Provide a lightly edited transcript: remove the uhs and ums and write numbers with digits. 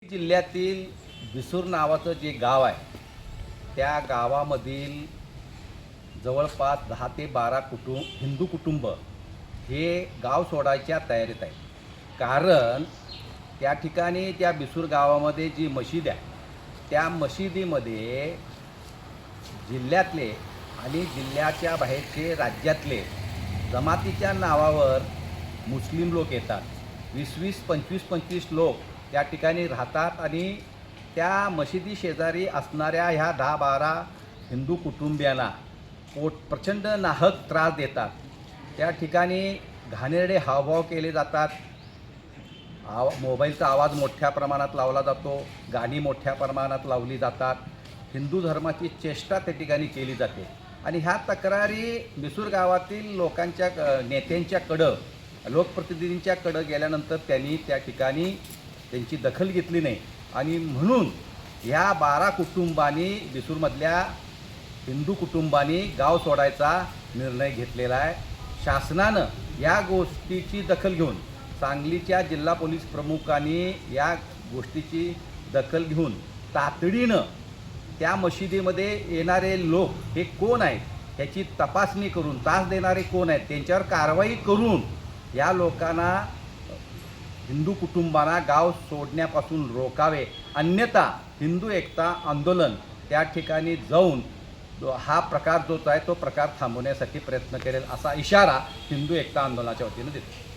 जिल्ह्यातील बिसूर नावाचं जे गाव आहे त्या गावामधील जवळपास 10 ते 12 हिंदू कुटुंब हे गाव सोडायच्या तयारीत आहे. कारण त्या ठिकाणी त्या बिसूर गावामध्ये जी मशीद आहे त्या मशिदीमध्ये जिल्ह्यातले आणि जिल्ह्याच्या बाहेरचे राज्यातले जमातीच्या नावावर मुस्लिम लोक येतात. 20-20, 25-25 लोक त्या ठिकाणी राहतात आणि त्या मशिदी शेजारी असणाऱ्या ह्या 10-12 हिंदू कुटुंबियांना प्रचंड नाहक त्रास देतात. त्या ठिकाणी घाणेरडे हावभाव केले जातात. मोबाईलचा आवाज मोठ्या प्रमाणात लावला जातो. गाणी मोठ्या प्रमाणात लावली जातात. हिंदू धर्माची चेष्टा त्या ठिकाणी केली जाते. आणि ह्या तक्रारी बिसूर गावातील लोकांच्या नेत्यांच्याकडं लोकप्रतिनिधींच्याकडं गेल्यानंतर त्यांनी त्या ठिकाणी त्यांची दखल घेतली नाही आणि म्हणून ह्या 12 कुटुंबांनी बिसूरमधल्या हिंदू कुटुंबांनी गाव सोडायचा निर्णय घेतलेला आहे. शासनानं या गोष्टीची दखल घेऊन सांगलीच्या जिल्हा पोलीस प्रमुखांनी या गोष्टीची दखल घेऊन तातडीनं त्या मशिदीमध्ये येणारे लोक हे कोण आहेत ह्याची तपासणी करून त्रास देणारे कोण आहेत त्यांच्यावर कारवाई करून या लोकांना हिंदू कुटुंबांना गाव सोडण्यापासून रोकावे. अन्यथा हिंदू एकता आंदोलन त्या ठिकाणी जाऊन हा प्रकार जो आहे तो प्रकार थांबवण्यासाठी प्रयत्न करेल असा इशारा हिंदू एकता आंदोलनाच्या वतीनं देतो.